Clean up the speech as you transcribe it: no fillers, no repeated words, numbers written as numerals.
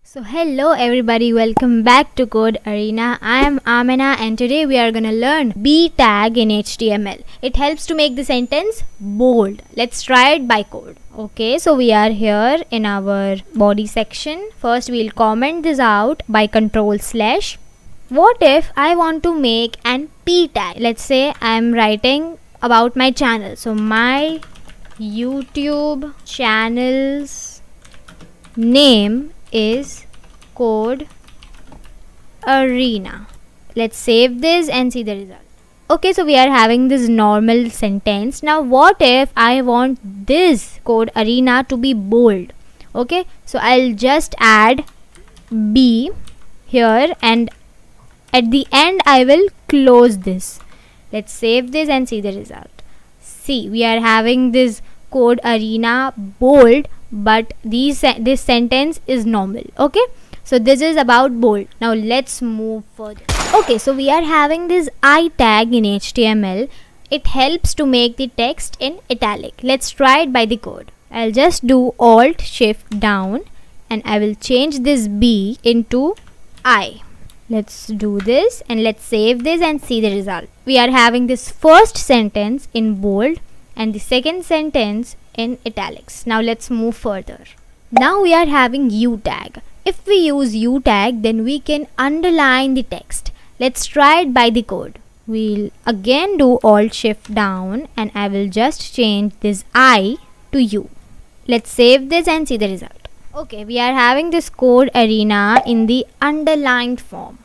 So hello everybody, welcome back to Code Arena. I am Amina and today we are gonna learn B tag in HTML. It helps to make the sentence bold. Let's try it by code. Okay, so we are here in our body section. First we'll comment this out by /. What if I want to make an P tag? Let's say I'm writing about my channel. So my YouTube channel's name is Code Arena. Let's save this and see the result. Okay, so we are having this normal sentence. Now what if I want this Code Arena to be bold? Okay, so I'll just add B here and at the end I will close this. Let's save this and see the result. See, we are having this Code Arena bold, but this sentence is normal. Okay, so this is about bold. Now let's move further. Okay, so we are having this I tag in HTML. It helps to make the text in italic. Let's try it by the code. I'll just do Alt Shift down and I will change this B into I. Let's do this and let's save this and see the result. We are having this first sentence in bold and the second sentence in italics. Now let's move further. Now we are having U tag. If we use U tag, then we can underline the text. Let's try it by the code. We'll again do Alt Shift down and I will just change this I to U. Let's save this and see the result. Okay, we are having this Code Arena in the underlined form.